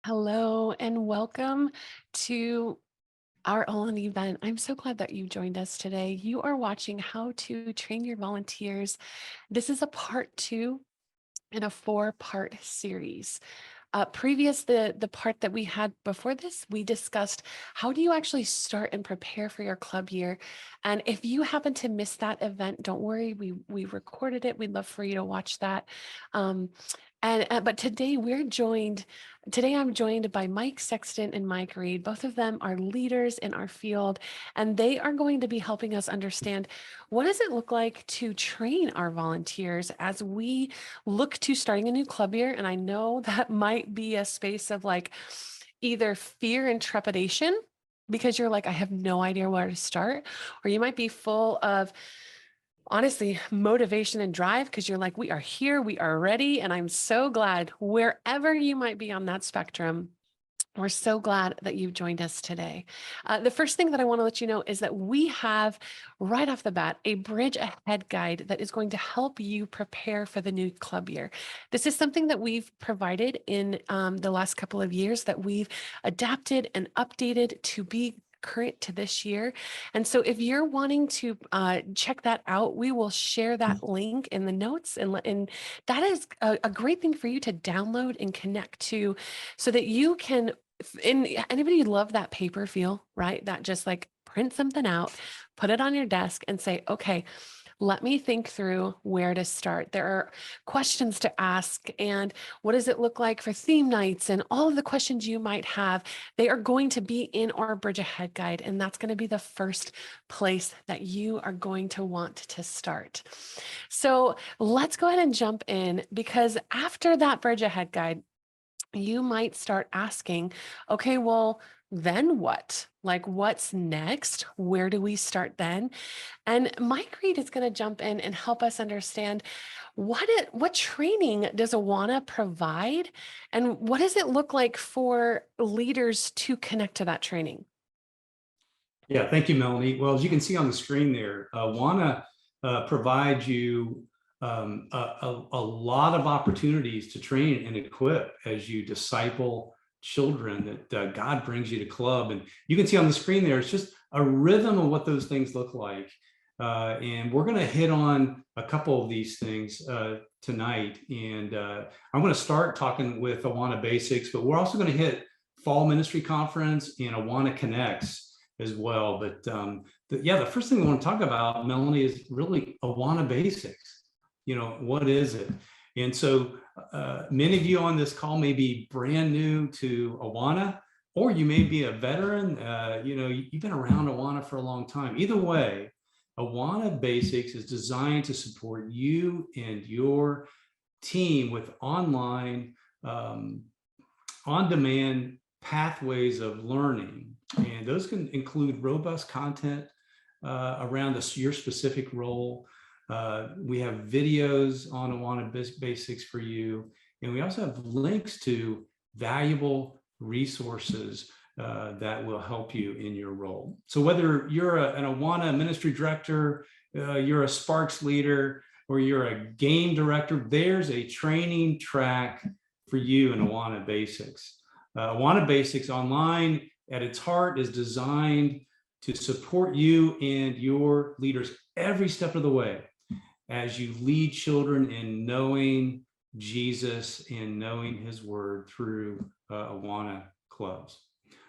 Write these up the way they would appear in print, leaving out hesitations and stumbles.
Hello and welcome to our Awana event. I'm so glad that you joined us today. You are watching How to Train Your Volunteers. This is a part 2 in a 4-part series. The part that we had before this, we discussed how do you actually start and prepare for your club year. And if you happen to miss that event, don't worry, we recorded it. We'd love for you to watch that. Um, but today I'm joined by Mike Sexton and Mike Reed. Both of them are leaders in our field, and they are going to be helping us understand what does it look like to train our volunteers as we look to starting a new club year. And I know that might be a space of like either fear and trepidation because you're like, I have no idea where to start, or you might be full of honestly motivation and drive because you're like, we are here, we are ready. And I'm so glad wherever you might be on that spectrum. We're so glad that you've joined us today. The first thing that I want to let you know is that we have, right off the bat, a Bridge Ahead guide that is going to help you prepare for the new club year. This is something that we've provided in the last couple of years that we've adapted and updated to be current to this year. And so if you're wanting to check that out, we will share that link in the notes, and that is a great thing for you to download and connect to so that you can, and anybody love that paper feel, right? That just like print something out, put it on your desk and say, okay, let me think through where to start. There are questions to ask, and what does it look like for theme nights, and all of the questions you might have. They are going to be in our Bridge Ahead guide, and that's going to be the first place that you are going to want to start. So let's go ahead and jump in, because after that Bridge Ahead guide, you might start asking, okay, well, then what? Like, what's next? Where do we start then? And Mike Reed is going to jump in and help us understand what training does Awana provide, and what does it look like for leaders to connect to that training? Yeah, thank you, Melanie. Well, as you can see on the screen there, Awana provides you a lot of opportunities to train and equip as you disciple children that God brings you to club. And you can see on the screen there, it's just a rhythm of what those things look like. And we're going to hit on a couple of these things tonight. And I'm going to start talking with Awana Basics, but we're also going to hit Fall Ministry Conference and Awana Connects as well. But the first thing we want to talk about, Melanie, is really Awana Basics. What is it? And so many of you on this call may be brand new to Awana, or you may be a veteran. You've been around Awana for a long time. Either way, Awana Basics is designed to support you and your team with online, on-demand pathways of learning. And those can include robust content around your specific role. We have videos on Awana Basics for you. And we also have links to valuable resources that will help you in your role. So whether you're an Awana ministry director, you're a Sparks leader, or you're a game director, there's a training track for you in Awana Basics. Awana Basics Online at its heart is designed to support you and your leaders every step of the way as you lead children in knowing Jesus and knowing his word through Awana clubs.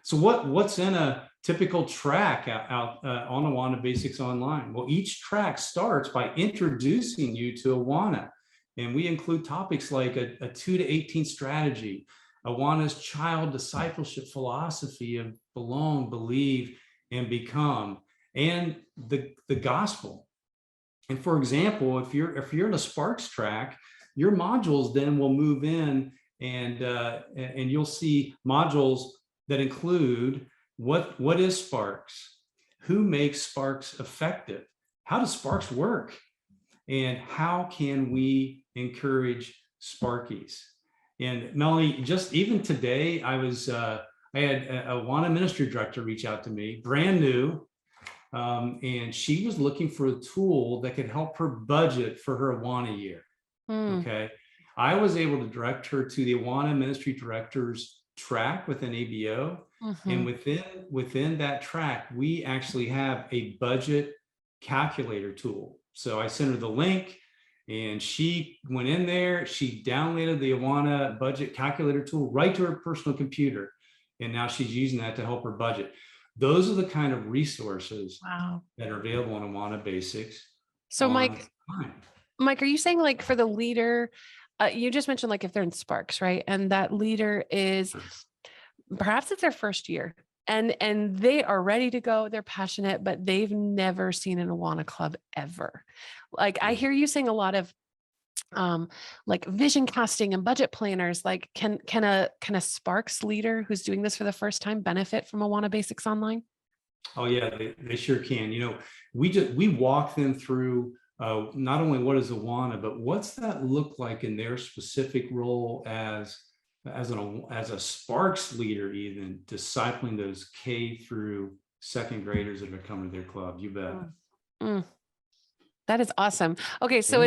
So what's in a typical track out on Awana Basics Online? Well, each track starts by introducing you to Awana. And we include topics like a 2 to 18 strategy, Awana's child discipleship philosophy of belong, believe, and become, and the gospel. And for example, if you're in a Sparks track, your modules then will move in, and you'll see modules that include what is Sparks, who makes Sparks effective, how does Sparks work, and how can we encourage Sparkies. And Melanie, just even today, I had a Awana ministry director reach out to me, brand new, and she was looking for a tool that could help her budget for her Awana year. Okay, I was able to direct her to the Awana ministry director's track within ABO. And Mhm. within that track, we actually have a budget calculator tool. So I sent her the link and she went in there, she downloaded the Awana budget calculator tool right to her personal computer. And now she's using that to help her budget. Those are the kind of resources Wow. that are available on Awana Basics So online. Mike, are you saying like for the leader, you just mentioned like if they're in Sparks, right? And that leader is perhaps it's their first year and they are ready to go, they're passionate, but they've never seen an Awana club ever. Like I hear you saying a lot of um like vision casting and budget planners. Like can a Sparks leader who's doing this for the first time benefit from Awana Basics Online? Oh yeah, they sure can. We walk them through not only what is Awana, but what's that look like in their specific role as a Sparks leader, even discipling those K through second graders that are coming to their club. You bet. Mm. Mm. That is awesome. Okay, so Yeah,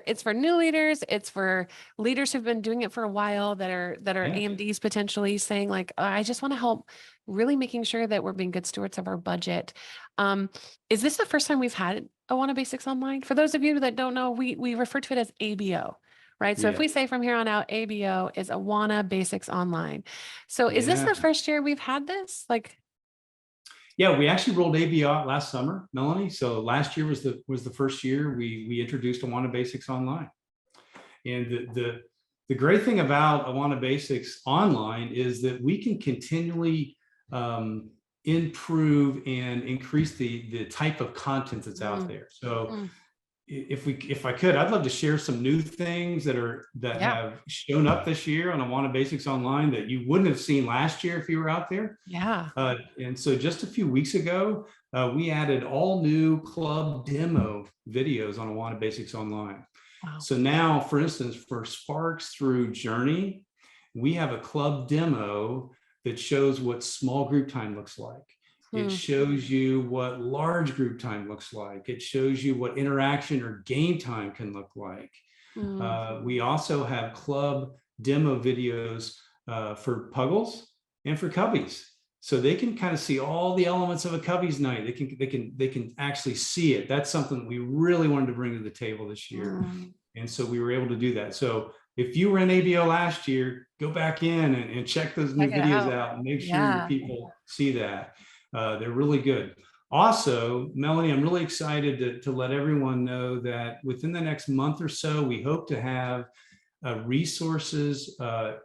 it's for new leaders, it's for leaders who've been doing it for a while that are yeah, AMDs potentially saying like, I just want to help really making sure that we're being good stewards of our budget. Um, is this the first time we've had Awana Basics Online? For those of you that don't know, we refer to it as ABO, right? So if yeah, we say from here on out, ABO is Awana Basics Online. So is this yeah. the first year we've had this? Like, Yeah, we actually rolled AV out last summer, Melanie. So last year was the first year we introduced Awana Basics Online. And the great thing about Awana Basics Online is that we can continually improve and increase the type of content that's out mm, there. So mm, if I could, I'd love to share some new things that yeah, have shown up this year on Awana Basics Online that you wouldn't have seen last year if you were out there. yeah. And so just a few weeks ago, we added all new club demo videos on Awana Basics Online. Wow. So now, for instance, for Sparks through Journey, we have a club demo that shows what small group time looks like. It Hmm, shows you what large group time looks like. It shows you what interaction or game time can look like. mm, We also have club demo videos for Puggles and for Cubbies, so they can kind of see all the elements of a Cubbies night. They can actually see it. That's something we really wanted to bring to the table this year, mm. and so we were able to do that. So if you were in ABO last year, go back in and check those new Check it videos out. out and make sure your Yeah. people see that. They're really good. Also, Melanie, I'm really excited to let everyone know that within the next month or so, we hope to have resources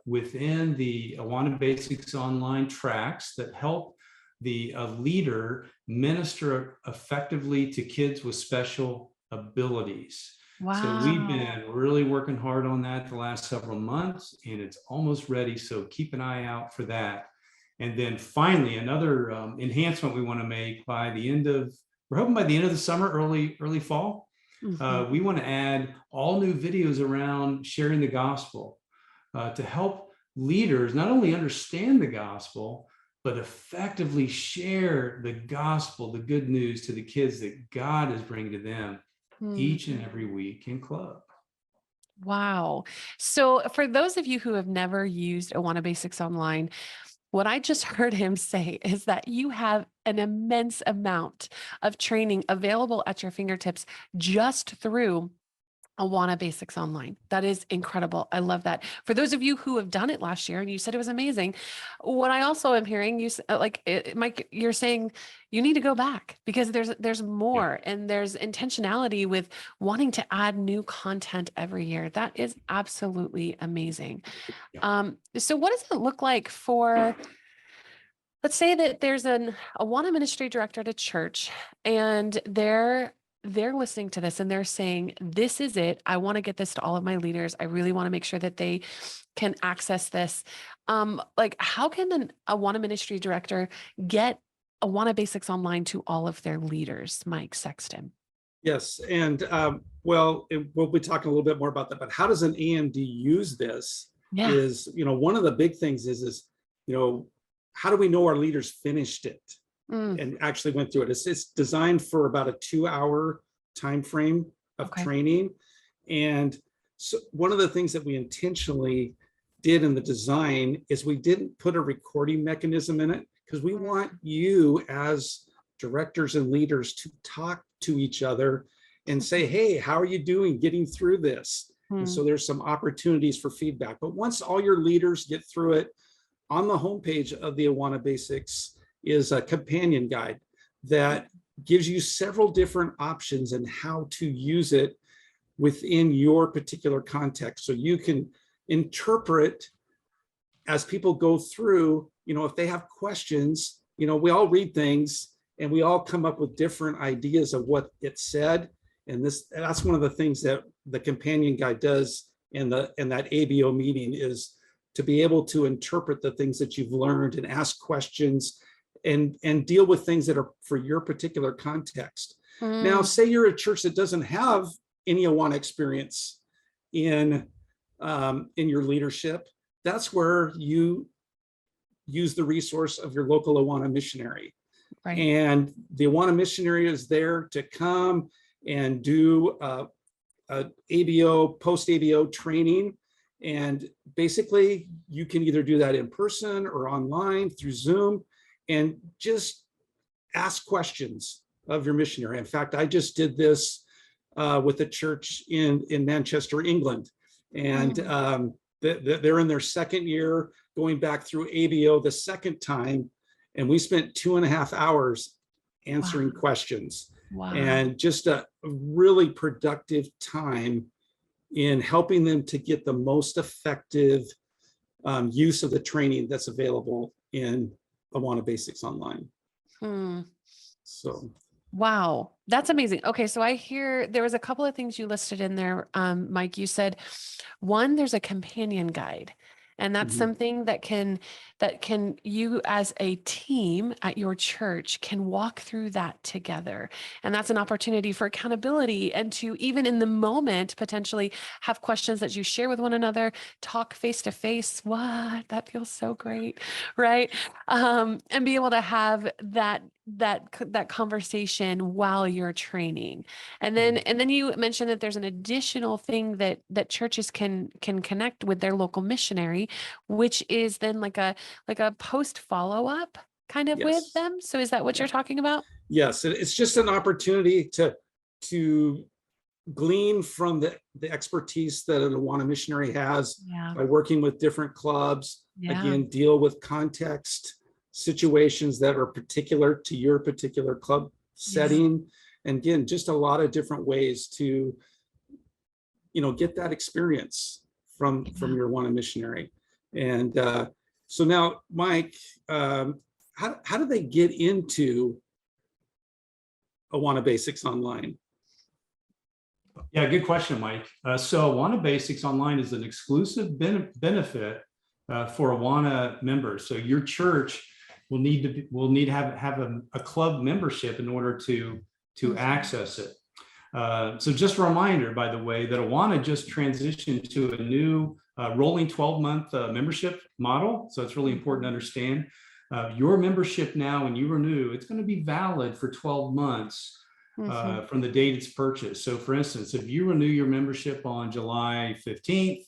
within the Awana Basics Online tracks that help the leader minister effectively to kids with special abilities. So we've Wow. been really working hard on that the last several months, and it's almost ready. So keep an eye out for that. And then finally, another enhancement we want to make we're hoping by the end of the summer, early fall, Mhm. we want to add all new videos around sharing the gospel to help leaders not only understand the gospel, but effectively share the gospel, the good news to the kids that God is bringing to them Hmm. each and every week in club. Wow. So for those of you who have never used Awana Basics Online, what I just heard him say is that you have an immense amount of training available at your fingertips just through Awana Basics Online. That is incredible. I love that. For those of you who have done it last year and you said it was amazing, what I also am hearing Mike, you're saying you need to go back because there's Yeah. more and there's intentionality with wanting to add new content every year. That is absolutely amazing. Yeah. So what does it look like for, let's say that there's a Awana ministry director at a church and they're listening to this and they're saying, this is it. I want to get this to all of my leaders. I really want to make sure that they can access this. Like how can a Awana ministry director get Awana Basics Online to all of their leaders? Mike Sexton. Yes, and well, we'll be talking a little bit more about that. But how does an AMD use this? Yeah. Is one of the big things is how do we know our leaders finished it Mm, and actually went through it? It's designed for about a 2-hour time frame of okay. training, and so one of the things that we intentionally did in the design is we didn't put a recording mechanism in it because we want you as directors and leaders to talk to each other and say, hey, how are you doing getting through this? And so there's some opportunities for feedback. But once all your leaders get through it, on the homepage of the Awana Basics is a companion guide that gives you several different options and how to use it within your particular context. So you can interpret as people go through, if they have questions, we all read things and we all come up with different ideas of what it said. And that's one of the things that the companion guide does in that ABO meeting, is to be able to interpret the things that you've learned and ask questions and deal with things that are for your particular context. Now, say you're a church that doesn't have any Awana experience in your leadership. That's where you use the resource of your local Awana missionary. Right. And the Awana missionary is there to come and do a ABO, post-ABO training. And basically, you can either do that in person or online through Zoom and just ask questions of your missionary. In fact, I just did this with a church in Manchester, England. And they're in their second year, going back through ABO the second time. And we spent 2.5 hours answering questions. Wow. And just a really productive time in helping them to get the most effective use of the training that's available in Awana Basics Online. So. Wow, that's amazing. Okay, so I hear there was a couple of things you listed in there, Mike. You said, one, there's a companion guide, and that's something that can you as a team at your church can walk through that together. And that's an opportunity for accountability and to, even in the moment, potentially have questions that you share with one another, talk face to face. What? That feels so great, right? And be able to have that conversation while you're training. And then you mentioned that there's an additional thing that churches can connect with their local missionary, which is then like a post follow-up kind of with them. So is that what you're talking about? Yes, it's just an opportunity to glean from the expertise that an Awana missionary has by working with different clubs. Again, deal with context situations that are particular to your particular club setting. And again, just a lot of different ways to, get that experience from your Awana missionary. And so now, Mike, how do they get into Awana Basics Online? Yeah, good question, Mike. So Awana Basics Online is an exclusive benefit for Awana members. So your church will need to have a club membership in order to access it. So just a reminder, by the way, that Awana just transitioned to a new rolling 12-month membership model. So it's really important to understand your membership now, when you renew, it's going to be valid for 12 months from the date it's purchased. So for instance, if you renew your membership on July 15th,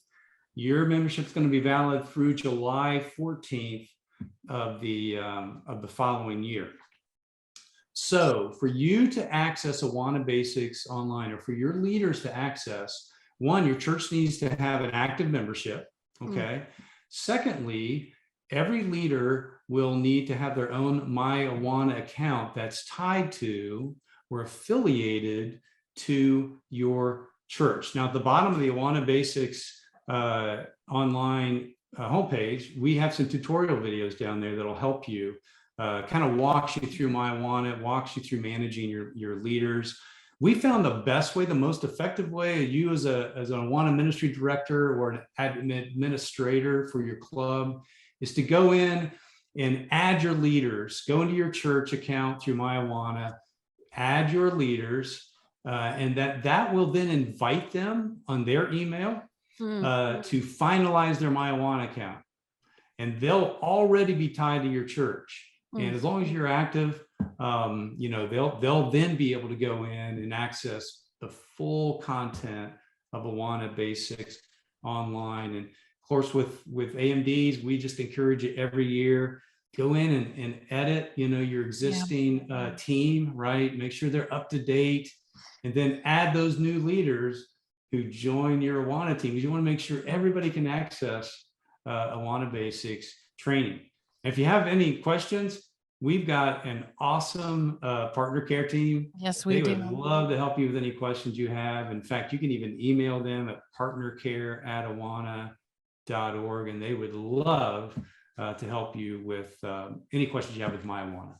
your membership is going to be valid through July 14th of the following year. So for you to access Awana Basics Online, or for your leaders to access, one, your church needs to have an active membership, okay? Secondly, every leader will need to have their own My Awana account that's tied to or affiliated to your church. Now, at the bottom of the Awana Basics online homepage, we have some tutorial videos down there that'll help you, kind of walks you through My Awana, walks you through managing your leaders. We found the best way, the most effective way, you as an Awana ministry director or an administrator for your club, is to go in and add your leaders. Go into your church account through My Awana, add your leaders, and that will then invite them on their email to finalize their My Awana account. And they'll already be tied to your church. And as long as you're active, they'll then be able to go in and access the full content of Awana Basics Online. And of course, with AMDs, we just encourage you every year, go in and edit, your existing team, right? Make sure they're up to date, and then add those new leaders who join your Awana team. You want to make sure everybody can access Awana Basics training. If you have any questions, we've got an awesome partner care team. Yes, we They do. would love to help you with any questions you have. In fact, you can even email them at partnercare@awana.org, and they would love to help you with any questions you have with My Awana.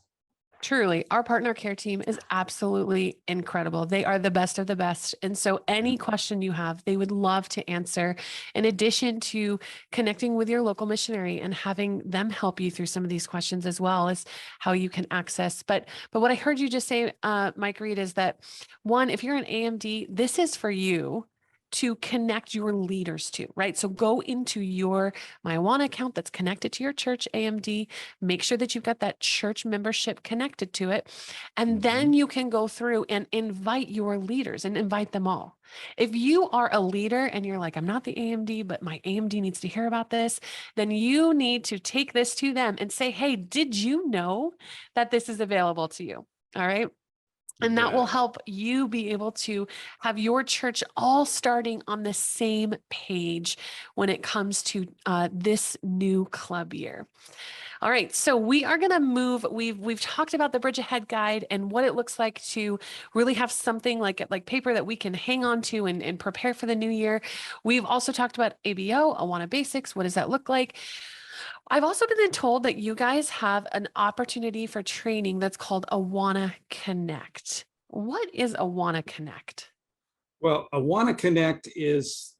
Truly, our partner care team is absolutely incredible. They are the best of the best. And so any question you have, they would love to answer, in addition to connecting with your local missionary and having them help you through some of these questions, as well as how you can access. But what I heard you just say, Mike Reed, is that one, if you're an AMD, this is for you to connect your leaders to, right? So go into your My Awana account that's connected to your church AMD, make sure that you've got that church membership connected to it. And then you can go through and invite your leaders and invite them all. If you are a leader and you're like, I'm not the AMD, but my AMD needs to hear about this, then you need to take this to them and say, hey, did you know that this is available to you? All right. And that will help you be able to have your church all starting on the same page when it comes to this new club year. All right, so we are going to move. We've talked about the Bridge Ahead guide and what it looks like to really have something like paper that we can hang on to and prepare for the new year. We've also talked about ABO, Awana Basics. What does that look like? I've also been told that you guys have an opportunity for training that's called Awana Connect. What is Awana Connect? Well, Awana Connect it's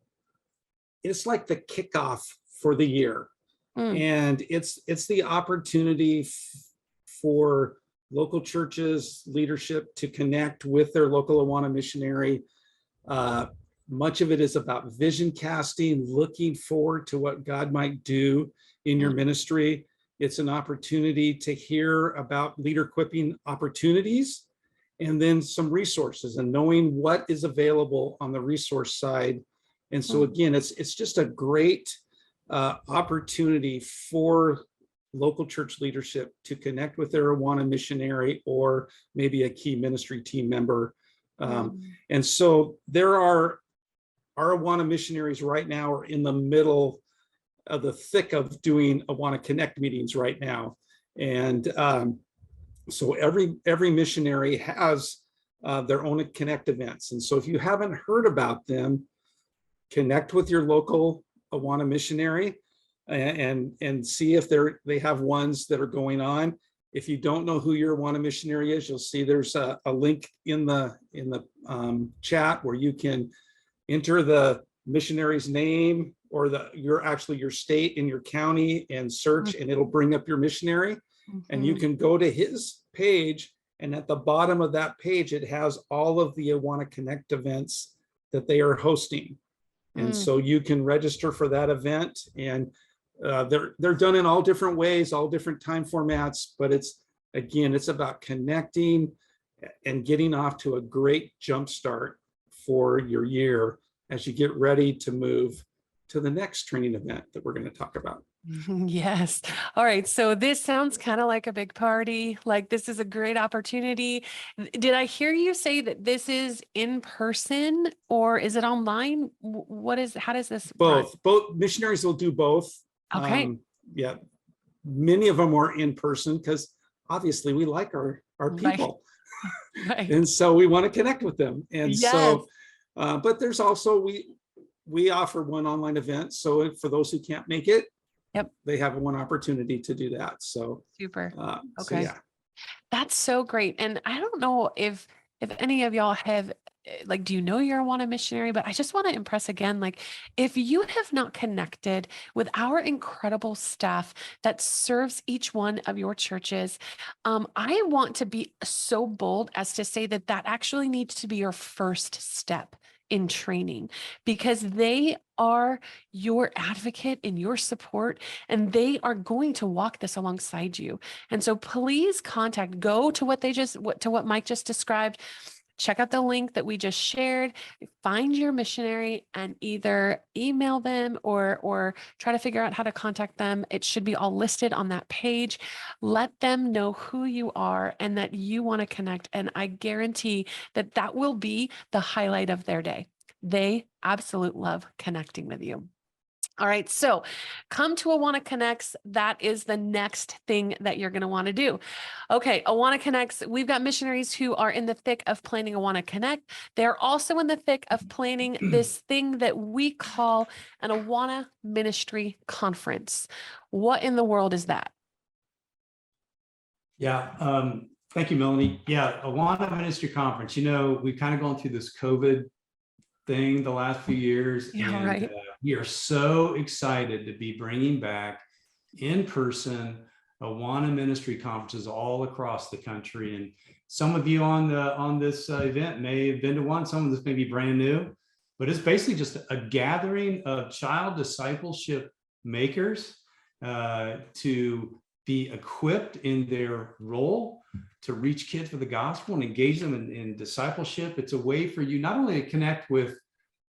like the kickoff for the year. And it's the opportunity for local churches, leadership to connect with their local Awana missionary. Much of it is about vision casting, looking forward to what God might do in your ministry. It's an opportunity to hear about leader equipping opportunities, and then some resources, and knowing what is available on the resource side. And so again, it's just a great opportunity for local church leadership to connect with their Awana missionary, or maybe a key ministry team member. And so our Awana missionaries right now are in the middle of the thick of doing Awana Connect meetings right now. And so every missionary has their own Connect events. And so if you haven't heard about them, connect with your local Awana missionary and see if they have ones that are going on. If you don't know who your Awana missionary is, you'll see there's a link in the chat where you can enter the missionary's name, or your state and your county, and search, and it'll bring up your missionary. And you can go to his page, and at the bottom of that page, it has all of the Awana Connect events that they are hosting. And so you can register for that event, and they're done in all different ways, all different time formats, but it's about connecting and getting off to a great jump start for your year as you get ready to move to the next training event that we're going to talk about. Yes. All right. So this sounds kind of like a big party. Like, this is a great opportunity. Did I hear you say that this is in person, or is it online? How does this run? Both missionaries will do both. Okay. Yeah. Many of them are in person because obviously we like our people. Right. And so we want to connect with them. And Yes. so, but there's also, we offer one online event. So for those who can't make it, they have one opportunity to do that. So Super. Okay. So yeah. That's so great. And I don't know if any of y'all have, do you know you're a Awana missionary? But I just want to impress again, if you have not connected with our incredible staff that serves each one of your churches, I want to be so bold as to say that actually needs to be your first step in training, because they are your advocate and your support, and they are going to walk this alongside you. And so please go to what Mike just described. check out the link that we just shared, find your missionary and either email them or try to figure out how to contact them. It should be all listed on that page. Let them know who you are and that you want to connect. And I guarantee that that will be the highlight of their day. They absolutely love connecting with you. All right, so come to Awana Connects. That is the next thing that you're going to want to do. Okay, Awana Connects, we've got missionaries who are in the thick of planning Awana Connect. They're also in the thick of planning this thing that we call an Awana Ministry Conference. What in the world is that? Yeah, thank you, Melanie. Yeah, Awana Ministry Conference. You know, we've kind of gone through this COVID thing the last few years, Yeah, and right. we are so excited to be bringing back in person Awana Ministry conferences all across the country. And some of you on this event may have been to one. Some of this may be brand new, but it's basically just a gathering of child discipleship makers to be equipped in their role to reach kids for the gospel and engage them in discipleship. It's a way for you not only to connect with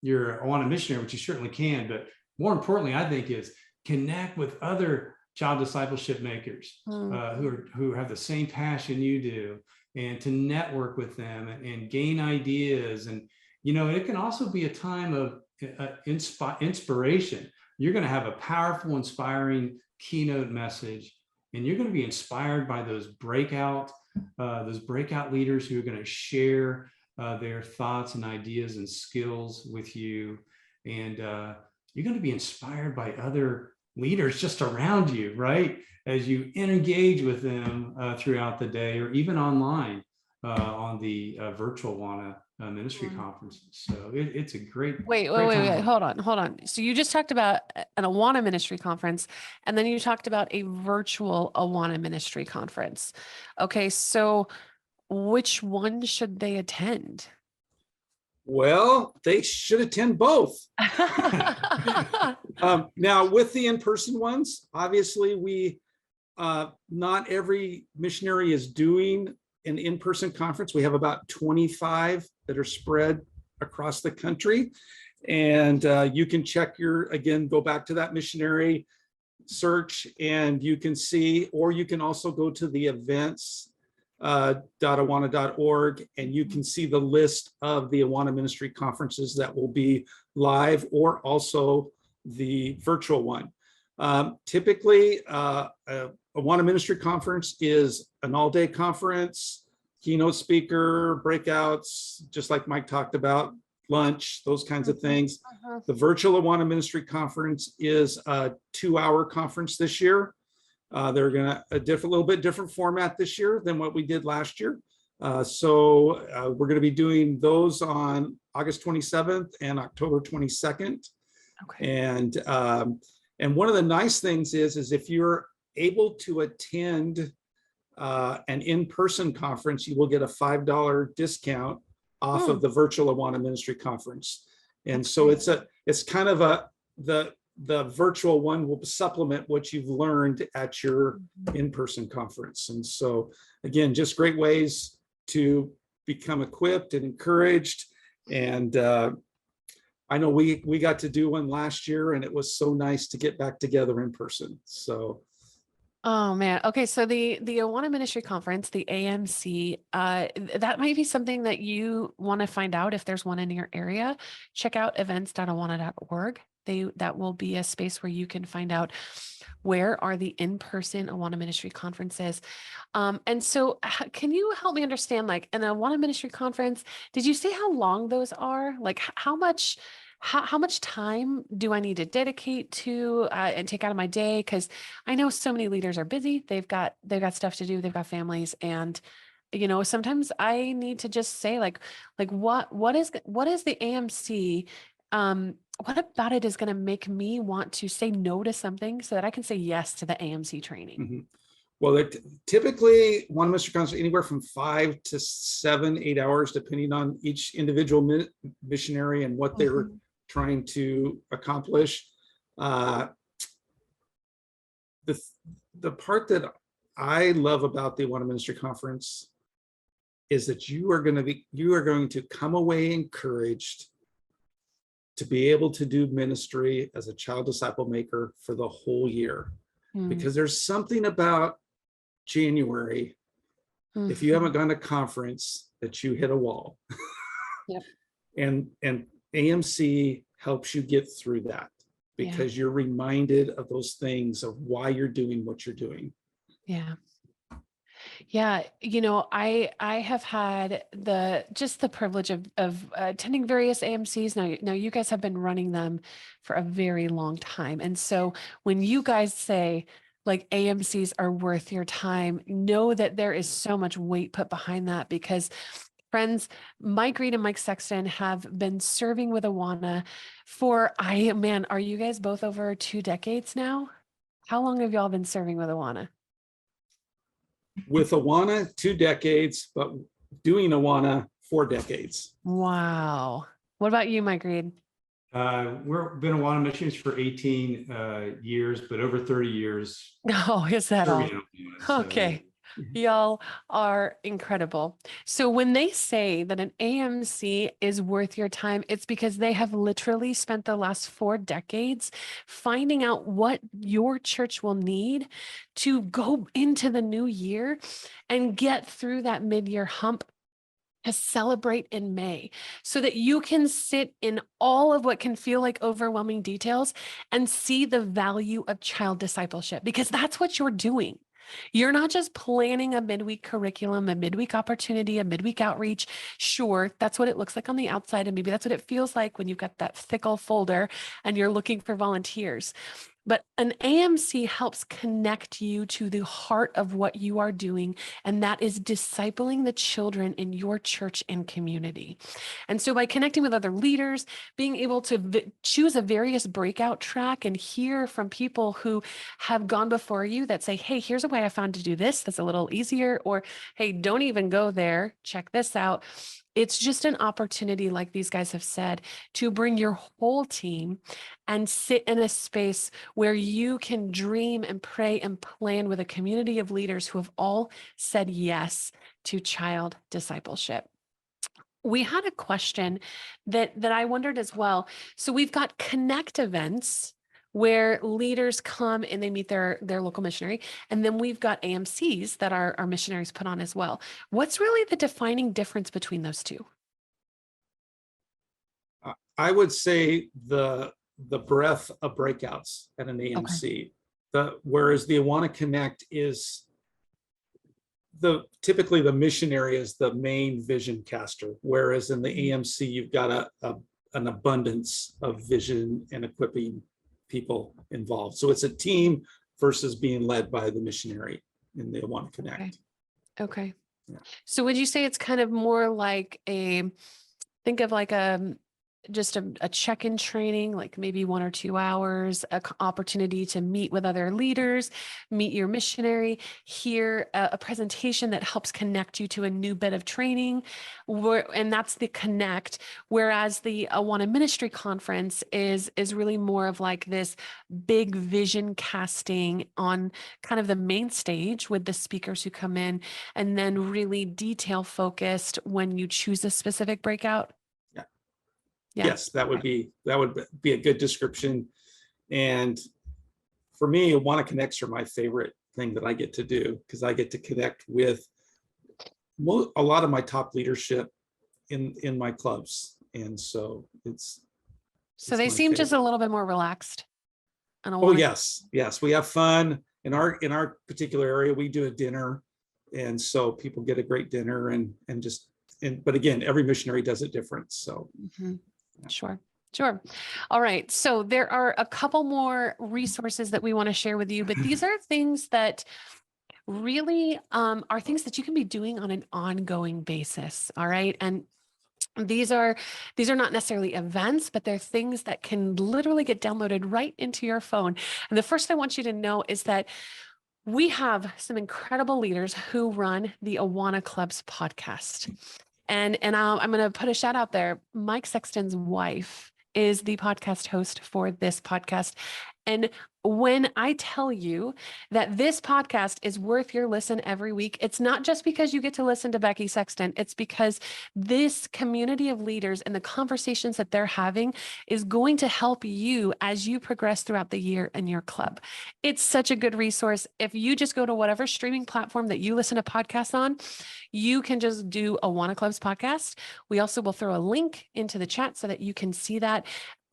your Awana missionary, which you certainly can, but more importantly, I think is connect with other child discipleship makers who have the same passion you do, and to network with them and gain ideas. And, you know, it can also be a time of inspiration. You're going to have a powerful, inspiring keynote message, and you're going to be inspired by those breakout leaders who are going to share their thoughts and ideas and skills with you. And you're going to be inspired by other leaders just around you, right? As you engage with them throughout the day or even online on the virtual Awana ministry conferences. So it's a great, Wait, great time. hold on. So you just talked about an Awana ministry conference, and then you talked about a virtual Awana ministry conference. Okay, so which one should they attend? Well, they should attend both. Now, with the in-person ones, obviously not every missionary is doing an in-person conference. We have about 25 that are spread across the country. And you can check again, go back to that missionary search and you can see, or you can also go to the events .awana.org and you can see the list of the Awana ministry conferences that will be live or also the virtual one. Typically, Awana ministry conference is an all-day conference, keynote speaker, breakouts, just like Mike talked about, lunch, those kinds of things. The virtual Awana ministry conference is a 2-hour conference this year. They're going to a little bit different format this year than what we did last year. So we're going to be doing those on August 27th and October 22nd. Okay. And one of the nice things is if you're able to attend an in-person conference, you will get a $5 discount off of the virtual Awana ministry conference. And so it's kind of the virtual one will supplement what you've learned at your in-person conference. And so again, just great ways to become equipped and encouraged. And I know we got to do one last year and it was so nice to get back together in person. So oh man. Okay. So the Awana Ministry Conference, the AMC, that might be something that you want to find out if there's one in your area. Check out events.awana.org. That will be a space where you can find out where are the in-person Awana Ministry conferences. And so can you help me understand, like an Awana Ministry conference, did you say how long those are? Like how much time do I need to dedicate to and take out of my day? Because I know so many leaders are busy. They've got stuff to do. They've got families, and you know, sometimes I need to just say like what is the AMC? What about it is going to make me want to say no to something so that I can say yes to the AMC training? Well, typically one ministry conference anywhere from 5 to 7, 8 hours, depending on each individual missionary and what they're trying to accomplish. The part that I love about the Awana Ministry Conference is that you are going to come away encouraged to be able to do ministry as a child disciple maker for the whole year. Because there's something about January, if you haven't gone to conference, that you hit a wall. Yep. And AMC helps you get through that, because you're reminded of those things, of why you're doing what you're doing. Yeah. Yeah, I have had the privilege of attending various AMCs. Now you guys have been running them for a very long time. And so when you guys say like AMCs are worth your time, know that there is so much weight put behind that, because friends, Mike Reed and Mike Sexton have been serving with Awana for, are you guys both over 2 decades now? How long have y'all been serving with Awana? With Awana, 2 decades, but doing Awana 4 decades. Wow. What about you, Mike Reed? We've been Awana missionaries for 18 years, but over 30 years. Oh, is that all? serving Awana, so- Okay. Y'all are incredible. So when they say that an AMC is worth your time, it's because they have literally spent the last 4 decades finding out what your church will need to go into the new year and get through that mid-year hump, to celebrate in May, so that you can sit in all of what can feel like overwhelming details and see the value of child discipleship, because that's what you're doing. You're not just planning a midweek curriculum, a midweek opportunity, a midweek outreach. Sure, that's what it looks like on the outside, and maybe that's what it feels like when you've got that thick folder and you're looking for volunteers. But an AMC helps connect you to the heart of what you are doing, and that is discipling the children in your church and community. And so by connecting with other leaders, being able to choose a various breakout track and hear from people who have gone before you that say, hey, here's a way I found to do this that's a little easier, or hey, don't even go there, check this out. It's just an opportunity, like these guys have said, to bring your whole team and sit in a space where you can dream and pray and plan with a community of leaders who have all said yes to child discipleship. We had a question that I wondered as well. So we've got connect events where leaders come and they meet their local missionary. And then we've got AMCs that our missionaries put on as well. What's really the defining difference between those two? I would say the breadth of breakouts at an AMC. Whereas the Awana Connect is typically the missionary is the main vision caster, whereas in the AMC you've got an abundance of vision and equipping people involved. So it's a team versus being led by the missionary in the Awana Connect. Okay. Yeah. So would you say it's kind of more like think of like just a check-in training, like maybe 1 or 2 hours, an opportunity to meet with other leaders, meet your missionary, hear a presentation that helps connect you to a new bit of training, and that's the connect. Whereas the Awana Ministry Conference is really more of like this big vision casting on kind of the main stage with the speakers who come in, and then really detail focused when you choose a specific breakout. Yeah. Yes, that would be a good description. And for me, Awana Connects are my favorite thing that I get to do, because I get to connect with a lot of my top leadership in my clubs. And so So they seem just a little bit more relaxed. Oh, yes. We have fun in our particular area. We do a dinner, and so people get a great dinner but again, every missionary does it different. So. Mm-hmm. Sure. All right. So there are a couple more resources that we want to share with you, but these are things that really are things that you can be doing on an ongoing basis. All right. And these are not necessarily events, but they're things that can literally get downloaded right into your phone. And the first thing I want you to know is that we have some incredible leaders who run the Awana Club's podcast. And I'm going to put a shout out there. Mike Sexton's wife is the podcast host for this podcast. And when I tell you that this podcast is worth your listen every week, it's not just because you get to listen to Becky Sexton. It's because this community of leaders and the conversations that they're having is going to help you as you progress throughout the year in your club. It's such a good resource. If you just go to whatever streaming platform that you listen to podcasts on, you can just do Awana Club's podcast. We also will throw a link into the chat so that you can see that.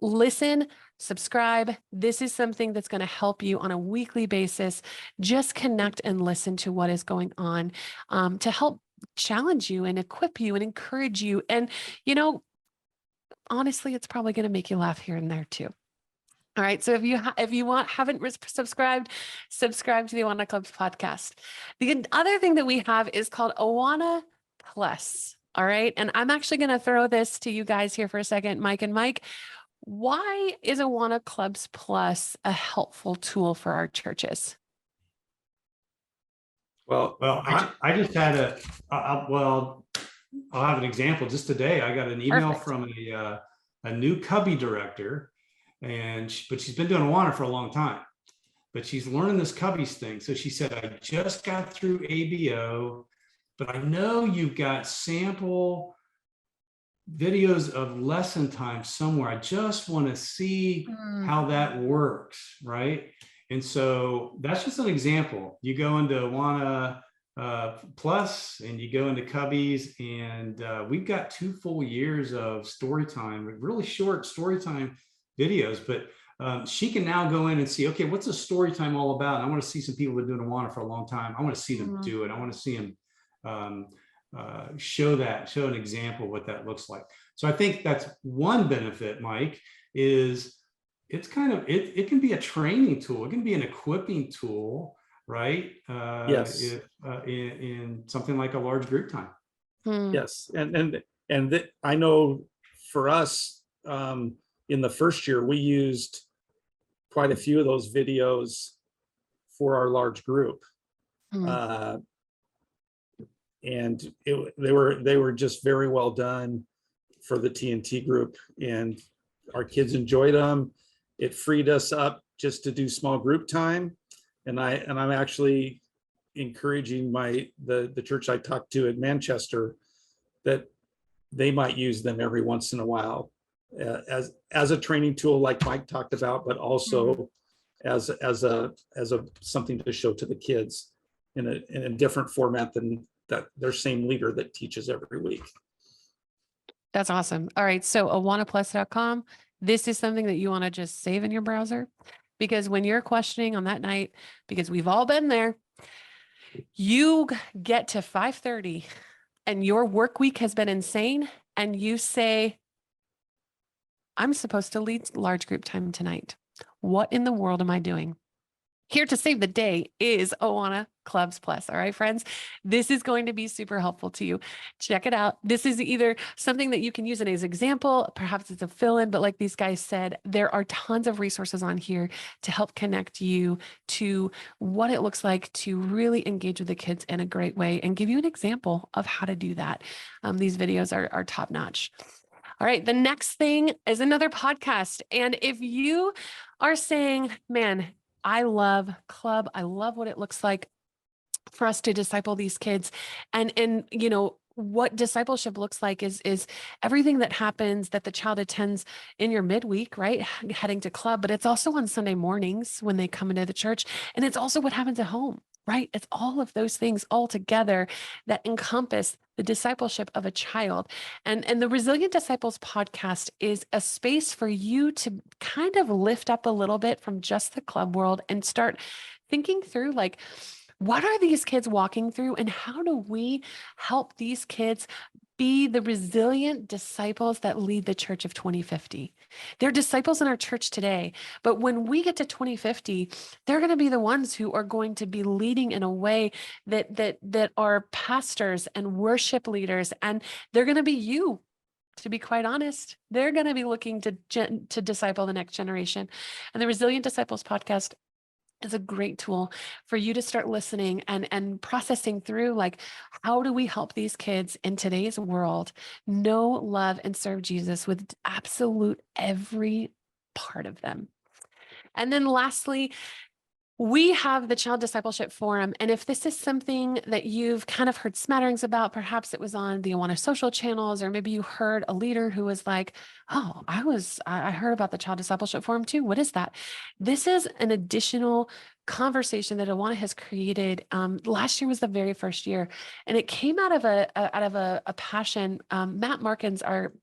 Listen, subscribe. This is something that's going to help you on a weekly basis. Just connect and listen to what is going on to help challenge you and equip you and encourage you. And, you know, honestly, it's probably going to make you laugh here and there too. All right. So if you haven't subscribed, subscribe to the Awana Club's podcast. The other thing that we have is called Awana Plus. All right. And I'm actually going to throw this to you guys here for a second, Mike and Mike. Why is Awana Clubs Plus a helpful tool for our churches? Well, I just had I'll have an example. Just today, I got an email from a new cubby director, but she's been doing Awana for a long time, but she's learning this cubbies thing. So she said, I just got through ABO, but I know you've got sample videos of lesson time somewhere. I just want to see how that works, right? And so that's just an example. You go into Awana Plus and you go into Cubbies, and we've got 2 full years of story time, really short story time videos, but she can now go in and see, okay, what's a story time all about? And I want to see some people that have been doing Awana for a long time. I want to see them do it. I want to see them show an example of what that looks like. So I think that's one benefit, Mike, is it's kind of, it can be a training tool. It can be an equipping tool, right? Yes. In something like a large group time. Yes. And I know for us, in the first year, we used quite a few of those videos for our large group. And they were just very well done for the TNT group, and our kids enjoyed them. It freed us up just to do small group time, and I'm actually encouraging the church I talked to at Manchester that they might use them every once in a while as a training tool, like Mike talked about, but also as a something to show to the kids in a different format than that their same leader that teaches every week. That's awesome. All right. So awanaplus.com, this is something that you want to just save in your browser, because when you're questioning on that night, because we've all been there, you get to 5:30 and your work week has been insane. And you say, I'm supposed to lead large group time tonight. What in the world am I doing? Here to save the day is Awana Clubs Plus. All right, friends, this is going to be super helpful to you. Check it out. This is either something that you can use as an example, perhaps it's a fill-in, but like these guys said, there are tons of resources on here to help connect you to what it looks like to really engage with the kids in a great way and give you an example of how to do that. These videos are top-notch. All right, the next thing is another podcast. And if you are saying, man, I love club, I love what it looks like for us to disciple these kids, and you know what discipleship looks like is everything that happens that the child attends in your midweek, right? Heading to club, but it's also on Sunday mornings when they come into the church, and it's also what happens at home. Right? It's all of those things all together that encompass the discipleship of a child. And the Resilient Disciples podcast is a space for you to kind of lift up a little bit from just the club world and start thinking through, like, what are these kids walking through, and how do we help these kids be the resilient disciples that lead the church of 2050? They're disciples in our church today, but when we get to 2050, they're going to be the ones who are going to be leading in a way that are pastors and worship leaders, and they're going to be you. To be quite honest, they're going to be looking to disciple the next generation. And the Resilient Disciples podcast is a great tool for you to start listening and processing through, like, how do we help these kids in today's world know, love, and serve Jesus with absolute every part of them? And then lastly, we have the Child Discipleship Forum. And if this is something that you've kind of heard smatterings about, perhaps it was on the Awana social channels, or maybe you heard a leader who was like, oh, I heard about the Child Discipleship Forum too. What is that? This is an additional conversation that Awana has created. Last year was the very first year, and it came out of a passion. Matt Markins, our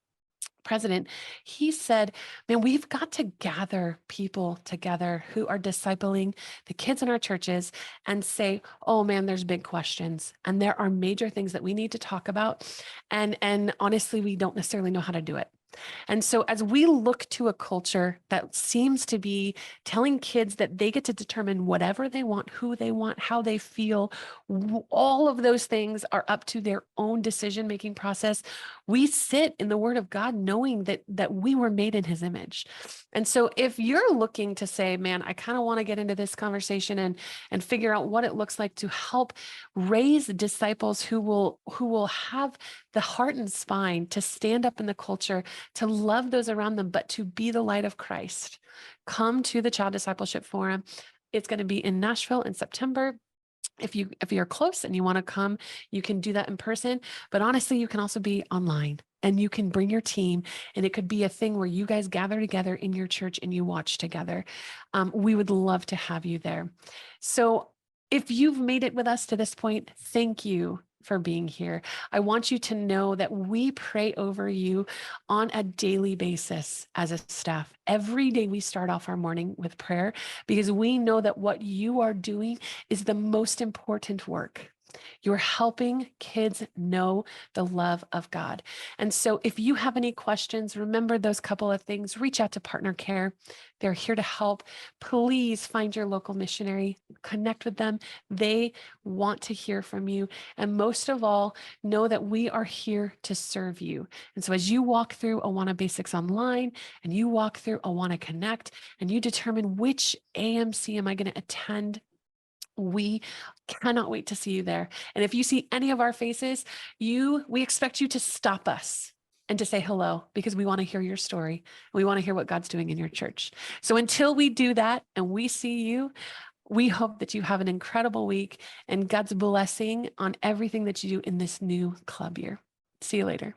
president, he said, man, we've got to gather people together who are discipling the kids in our churches and say, oh man, there's big questions and there are major things that we need to talk about. And honestly, we don't necessarily know how to do it. And so as we look to a culture that seems to be telling kids that they get to determine whatever they want, who they want, how they feel, all of those things are up to their own decision-making process. We sit in the Word of God knowing that we were made in His image. And so if you're looking to say, man, I kind of want to get into this conversation and figure out what it looks like to help raise disciples who will have the heart and spine to stand up in the culture, to love those around them, but to be the light of Christ, come to the Child Discipleship Forum. It's going to be in Nashville in September. If you're close and you want to come, you can do that in person. But honestly, you can also be online and you can bring your team, and it could be a thing where you guys gather together in your church and you watch together. We would love to have you there. So if you've made it with us to this point, thank you for being here. I want you to know that we pray over you on a daily basis as a staff. Every day we start off our morning with prayer because we know that what you are doing is the most important work. You're helping kids know the love of God. And so if you have any questions, remember those couple of things. Reach out to Partner Care. They're here to help. Please find your local missionary, connect with them. They want to hear from you. And most of all, know that we are here to serve you. And so as you walk through Awana Basics Online and you walk through Awana Connect and you determine which AMC am I going to attend, we cannot wait to see you there. And if you see any of our faces, we expect you to stop us and to say hello, because we want to hear your story. We want to hear what God's doing in your church. So until we do that and we see you, we hope that you have an incredible week and God's blessing on everything that you do in this new club year. See you later.